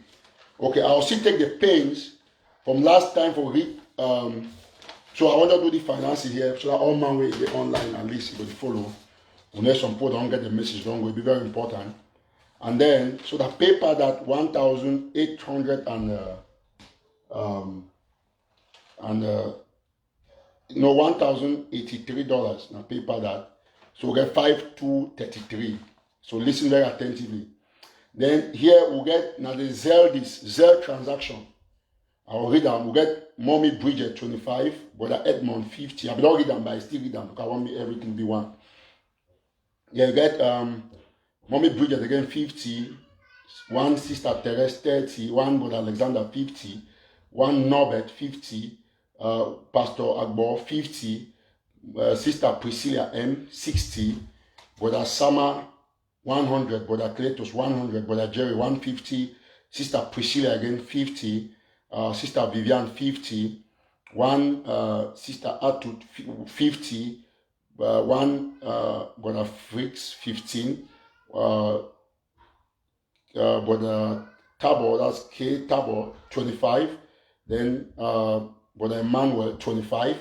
Okay, I'll still take the pains from last time for read. So I want to do the finances here so that all man will be online at least it will follow. Unless some people don't get the message wrong, will be very important. And then so the paper that $1,083 now paper that. So we'll get 5,233. So listen very attentively. Then here we'll get now the Zelle transaction. I'll read them. We'll get Mommy Bridget 25, Brother Edmond 50. I don't read them, but I still read them because I want me everything to be one. Yeah, you get Mommy Bridget again 50, one Sister Therese 30, one Brother Alexander 50, one Norbert 50, Pastor Agbo 50, Sister Priscilla M 60, Brother Sama 100, Brother Cletus 100, Brother Jerry 150, Sister Priscilla again 50, Sister Vivian 50, one Sister Atut 50, one Brother Fritz 15, Brother Tabor, that's K Tabor, 25. Then Brother Emmanuel, 25.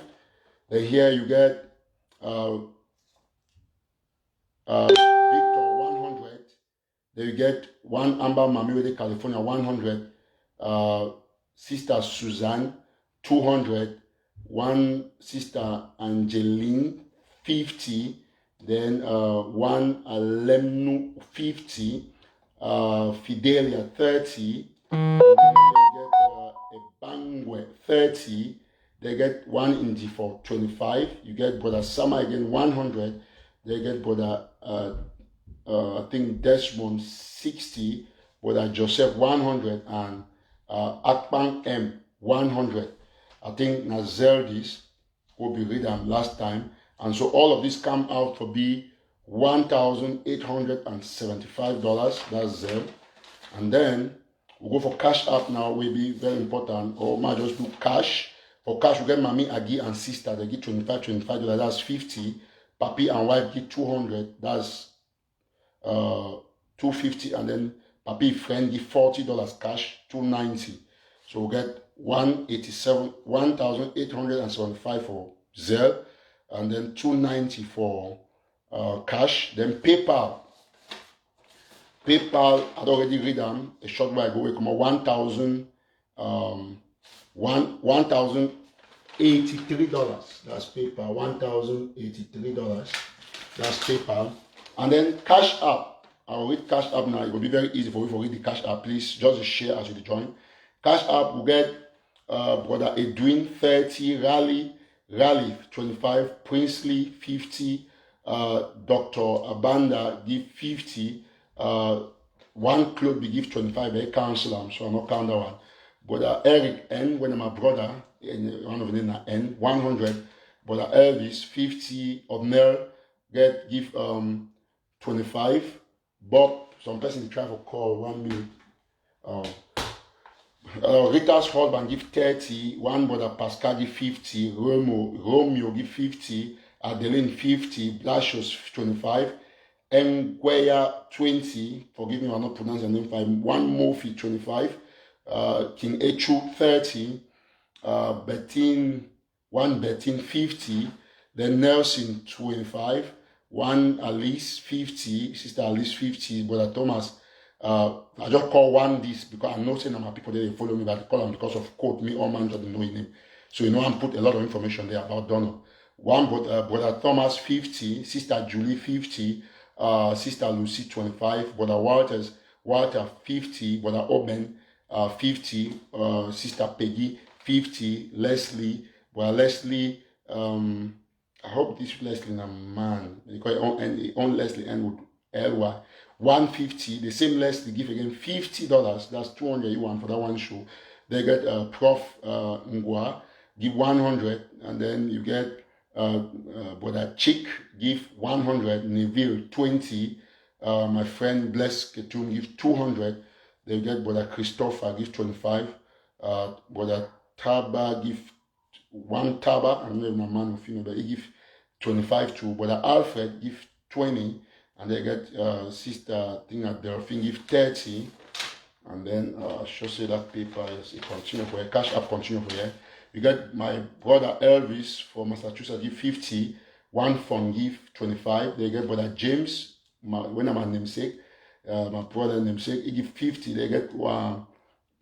Then here you get Victor, 100. Then you get one Amber Mamiwede, California, 100. Sister Suzanne, 200. One Sister Angeline, 50. Then one Alemnu, 50. Fidelia, 30. And then you get a Bangwe, 30. They get one Indy for 25. You get Brother Sama again, 100. They get Brother I think Desmond, 60. Brother Joseph, 100. And Akpan M, 100. I think Nazeldis will be read them last time. And so all of this come out to be $1,875. That's Zell. And then we'll go for Cash App now, will be very important. Or might just do cash. For cash, we get Mommy, Agi, and sister. They get $25. That's 50. Papi and wife get 200. That's 250. And then Papi friend get $40 cash, 290. So we get 1,875 for Zelle, and then 290 for cash. Then PayPal. PayPal, I'd already read them a short while ago. We come $1,083. That's PayPal. $1,083. That's PayPal. And then Cash App. I'll read Cash App now. It will be very easy for you to read the Cash App. Please just share as you join. Cash App will get Brother Edwin, 30. Raleigh 25. Princely, 50. Dr. Abanda give 50. One clothes we give 25. I cancel them, so I'm not count that one. Brother Eric N, when my brother, one of them N, 100. Brother Elvis, 50. Obner give 25. Bob, some person try to call 1 minute. Rita's husband give 30. One brother Pascal give 50. Romeo give 50. Adeline 50. Blasius 25. Nguya 20. Forgive me, I'm not pronouncing the name 5. One Mofi 25. King Echu 30. Bettin 50. Then Nelson 25. One Alice 50. Sister Alice 50. Brother Thomas. I just call one this because I'm not saying my people they follow me, but I call them because of quote me all man doesn't know his name. So I'm put a lot of information there about Donald. One brother Thomas 50, Sister Julie 50, Sister Lucy 25, brother Walter 50, brother Oben 50, Sister Peggy 50, Leslie, brother Leslie. I hope this Leslie is a man because on Leslie and with LY. 150, the same Leslie give again $50. That's 200 yuan for that one show. They get Prof Ngwa give 100, and then you get Brother Chick give 100, Neville 20, my friend Bless Ketum give 200. They get Brother Christopher give 25, Brother Taba give one Taba, I don't know if my man or female, but he give 25 too. Brother Alfred give 20. And they get Sister Delphine give 30. And then I should say that paper is continue for here. Cash App continue for here. You get my brother Elvis from Massachusetts give 50. One phone give 25. They get Brother James, when I'm a namesake, my brother namesake, he give 50. They get one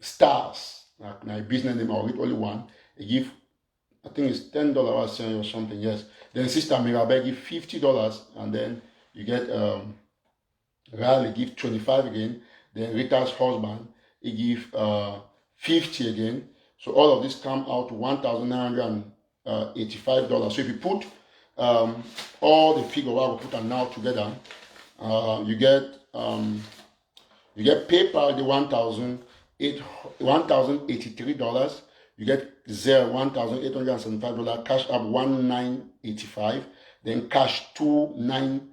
Stars, like my business name, I'll read only one. He give, I think it's $10 or something, yes. Then Sister Mirabel give $50, and then you get Riley give 25 again. Then Rita's husband, he give 50 again. So all of this come out to $1,985. So if you put all the figure what we put on now together, you get PayPal the $1,083. You get Zelle $1,875. Cash App $1,985. Then cash $290.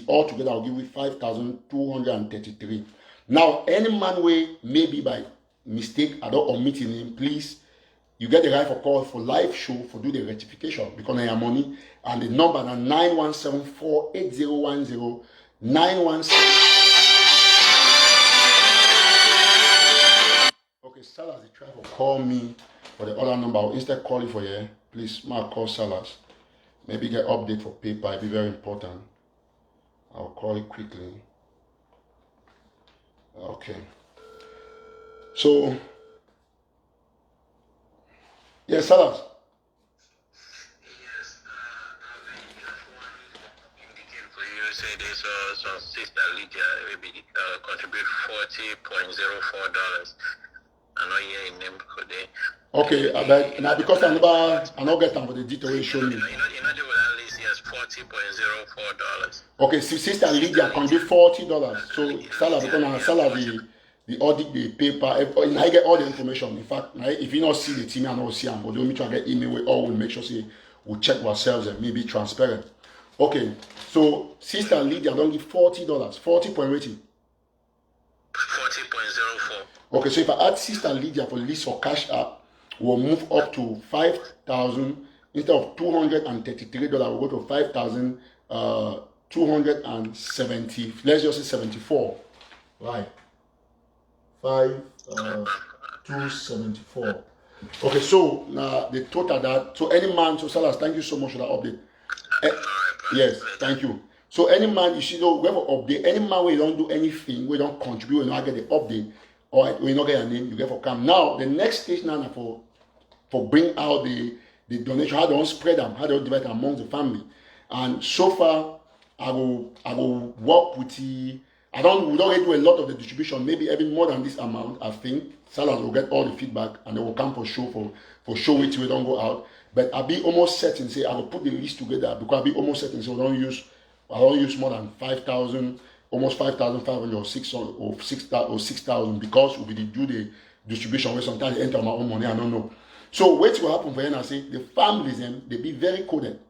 Altogether, I'll give you $5,233. Now, any man way, maybe by mistake, I don't omit his name, please, you get the right for call for live show for do the rectification because I have money. And the number is 917-48010, 917. Okay, Salas, they try to call me for the other number. I'll instead call you for you. Please, Mark, call Salas. Maybe get update for paper. It'll be very important. I'll call it quickly. Okay. So, yes, Salas. Yes, just one indicate for you. Say this some sister Lydia maybe contribute $40.04. I know you're in name for the. Okay, but now because I not get time for the detail you show me. You know the at least yes $40.04. Okay, so Sister Lydia contribute $40. So Salah because now Salah the audit the paper. And I get all the information. In fact, if you not see the team, I not see them. But don't me try to get email. We all will make sure say we check ourselves and maybe transparent. Okay, so Sister Lydia don't give $40. 40 point rating. 40.04. Okay, so if I add Sister Lydia for list for cash app, we'll move up to 5,000 instead of $233. We'll go to 5,270. Let's just say 74. Right. 5,274. Okay, so now the total that so any man. So Salas, thank you so much for that update. Yes, thank you. So any man, you see, though, we have an update. Any man where you don't do anything, we don't contribute, we not get the update, or we not get a name, you get for come. Now the next stage now for bring out the donation, how they don't spread them, how they don't divide them among the family. And so far, I will work with the. We don't already do a lot of the distribution, maybe even more than this amount. I think Salas will get all the feedback and they will come for show for show which we don't go out. But I'll be almost certain, say I will put the list together because I'll be almost certain, so I don't use more than 5,000, almost 5,500 or 6,000 or 6,000 because we do the distribution where sometimes they enter my own money, I don't know. So what will happen for you, I say the families them they be very coded.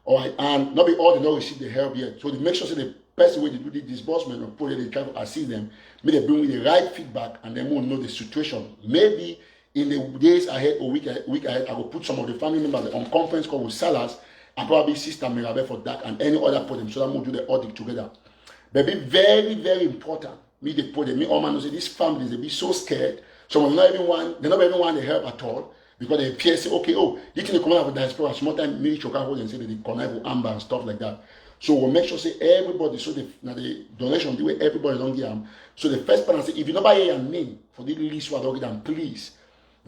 All right, and not be all they don't receive the help yet. So they make sure say the person where they do the disbursement or put it, they try to assist them, maybe they bring with the right feedback and then we'll know the situation. Maybe in the days ahead or week ahead, I will put some of the family members on conference call with Salas and probably Sister Mirabe for that and any other podium so that we'll do the audit together. But be very, very important. Me the podium, me all man say these families they be so scared. Some of them not even want the help at all because they appear say, okay, this thing they come out of diaspora, small time me choke hold and say that they connect with Amber and stuff like that. So we'll make sure say everybody so the donation the way everybody don't get them. So the first person say if you not buy your name for the list what don't get them, please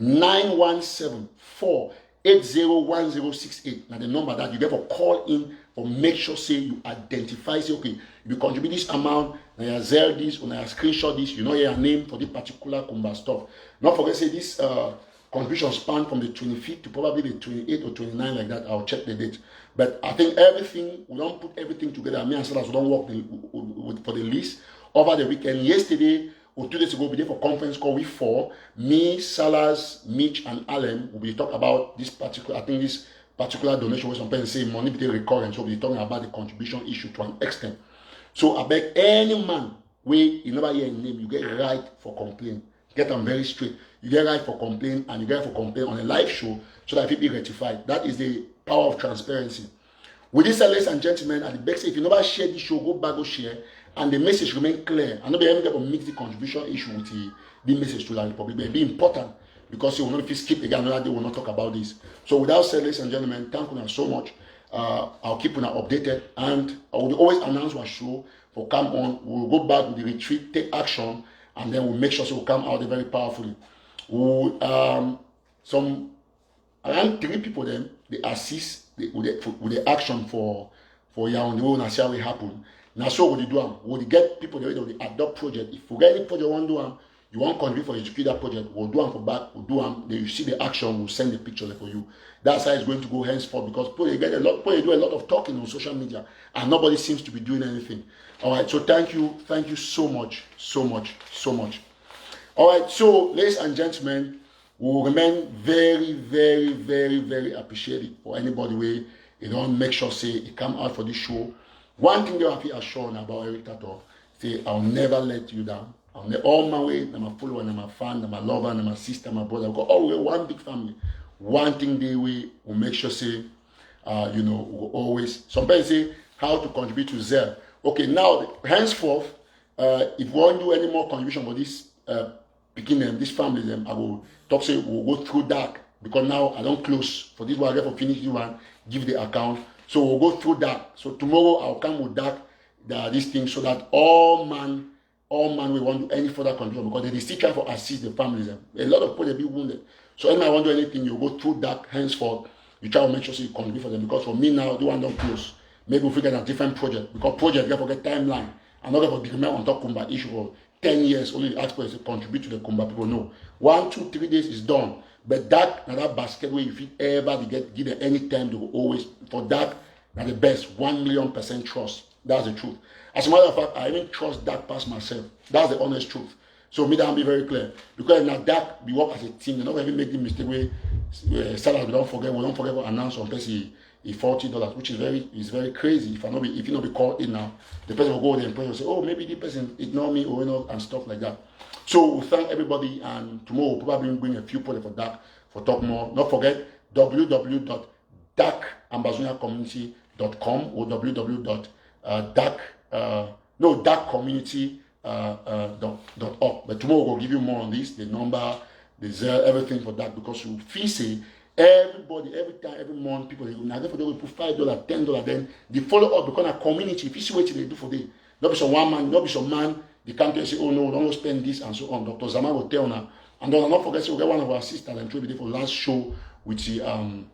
917-480-1068. Now the number that you therefore call in or make sure say you identify say okay, if you contribute this amount, now you share this or now you screenshot this, you know your name for the particular Kumba stuff. Not forget say this contribution span from the 25th to probably the 28th or 29 like that. I'll check the date. But I think everything, we don't put everything together. Me and Salas, we don't work for the list over the weekend. Yesterday or 2 days ago, we did for conference call with 4. Me, Salas, Mitch, and Alan will be talking about this particular, I think this particular donation where some people say money be recurrent. So we'll be talking about the contribution issue to an extent. So I beg any man where you never hear a name, you get right for complaint. Get them very straight. You get right for complaint and you get for complaint on a live show so that it be rectified. That is the power of transparency. With this, ladies and gentlemen, at the back, if you never share this show, go back, go share, and the message remain clear. And not be able to mix the contribution issue with the message to the Republic. But it be important because you will not if you skip again another day, we will not talk about this. So without saying, ladies and gentlemen, thank you so much. I'll keep you updated and I will always announce our show for come on. We'll go back with the retreat, take action, and then we'll make sure so we'll come out very powerfully. Some around 3 people then they assist with the action for Yaoundé and see how it happen. Now so what they do we'll get people the adopt project. If we get any project want to do you want to contribute for execute that project, we'll do them for back, we'll do them, then you see the action, we'll send the picture for you. That's how it's going to go henceforth because people do a lot of talking on social media and nobody seems to be doing anything. Alright, so thank you so much. Alright, so ladies and gentlemen, we will remain very, very, very, very appreciative for anybody where you don't make sure say it come out for this show. One thing they have to assure about Eric Tato, say I'll never let you down. All my way, I'm a follower, I'm a fan, I'm a lover, I'm a sister, I'm a brother. We're one big family. One thing they will make sure say, we'll always. Somebody say how to contribute to Zelle. Okay, now henceforth, if we want to do any more contribution for this picking them, this family them, I will talk say we'll go through that because now I don't close for this one. I get for finish this one, give the account. So we'll go through that. So tomorrow I'll come with that, this thing, so that all man we want to do any further control because they still try to assist the families. A lot of people they be wounded. So anyone want to do anything, you go through that henceforth. You try to make sure you contribute for them because for me now, the one don't close. Maybe we'll figure out a different project because project you forget timeline. I'm not going to remain on top Kumba issue for 10 years. Only ask for to contribute to the Kumba people. No, 1, 2, 3 days is done. But that basket where you feel ever give them any time to always for that. Now the best 1,000,000% trust. That's the truth. As a matter of fact, I even trust that past myself. That's the honest truth. So me that be very clear because now that we work as a team. They're not even making mistake where sellers we don't forget to announce on person $40, which is very crazy. If you not be called in now, the person will go there and pray and say, oh, maybe the person ignore me or and stuff like that. So we thank everybody, and tomorrow we'll probably bring a few products for that for talk more. Don't forget www.darkambazoniacommunity.com or darkcommunity.org. But tomorrow we'll give you more on this, the number, the Zelle, everything for that, because you feel say everybody, every time, every month, people they will put $5, $10, then they follow up because a community. If you see what they do for them, not be some one man, not be some man, they come to say, oh no, don't spend this and so on. Dr. Zaman will tell now. And then I'll not forget, so we'll get one of our sisters and try to be there for last show with the and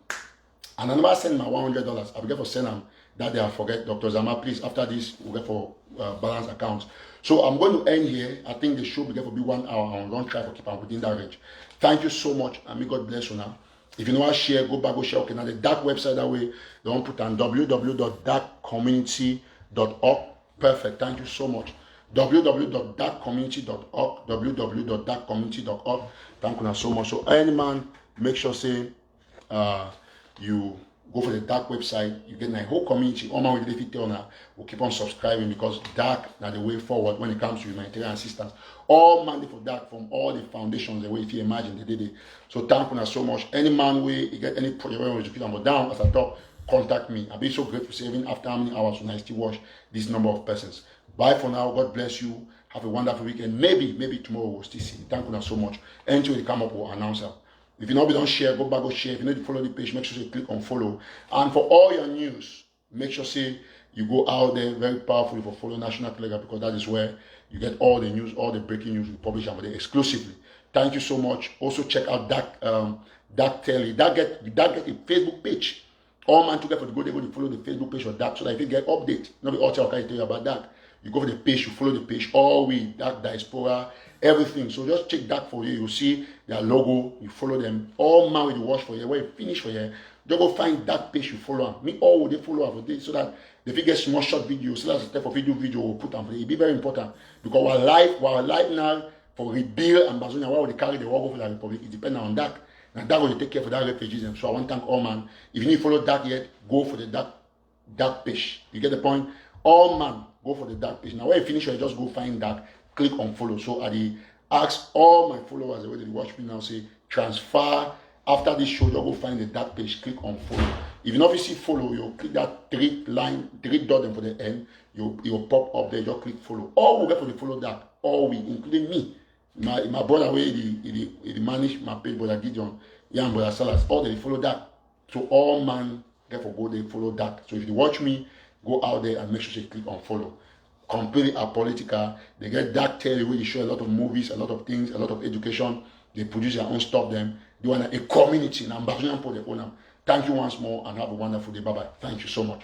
I never send my $100. I will get for send them that day. I forget. Dr. Zama, please, after this, we'll get for balance accounts. So I'm going to end here. I think the show will get for be 1 hour and don't try to keep on within that range. Thank you so much, and may God bless you now. If you know how to share, go back, go share. Okay, now the dark website that way, they want to put on www.darkcommunity.org. Perfect. Thank you so much. www.darkcommunity.org. www.darkcommunity.org. Thank you so much. So any man, make sure say you go for the dark website. You get my whole community. All my will keep on subscribing because dark now the way forward when it comes to humanitarian assistance. All money for that from all the foundations the way if you imagine they did it. So thank you so much. Any man way you get any project where you put down as I talk, contact me. I'll be so grateful saving after how many hours when I still watch this number of persons. Bye for now. God bless you. Have a wonderful weekend. Maybe tomorrow we'll still see. Thank you so much. Until they come up, we'll announce her. If you know, don't share, go back, go share. If you need to follow the page, make sure you click on follow. And for all your news, make sure you go out there very powerfully for Follow National Telegram because that is where you get all the news, all the breaking news we publish over there exclusively. Thank you so much. Also check out Dark Telly. That get a Facebook page. All man together for the go, they go to follow the Facebook page or that so that if you get update, not be all tell you about that. You go for the page, you follow the page, all we, that diaspora, everything. So just check that for you. You'll see their logo, you follow them. All man will watch for you. When you finish for you, just go find that page you follow. Me, all will they follow for this so that if you get small short videos, so that's the type of video we'll put on for it. It'll be very important because we're live now for rebuild Ambazonia, why would they carry the war for the Republic? It depends on that. And that will take care for that refugees. And so I want to thank all man. If you need to follow that yet, go for the dark page. You get the point? All man, go for the dark page. Now when you finish, you just go find that, click on follow. So I ask all my followers the way they watch me now, say transfer after this show, you go find the dark page, click on follow. If you not see follow, you click that three dot and for the end, you'll pop up there, just click follow. All will get for the follow that, all we, including me. My brother way he manage my page, brother Gideon, and brother Salas, all they follow that. So all man get for go, they follow that. So if you watch me, go out there and make sure you click on follow. Completely apolitical. They get that tell you where they show a lot of movies, a lot of things, a lot of education. They produce their own stuff. Them they want a community. Now, thank you once more and have a wonderful day. Bye bye. Thank you so much.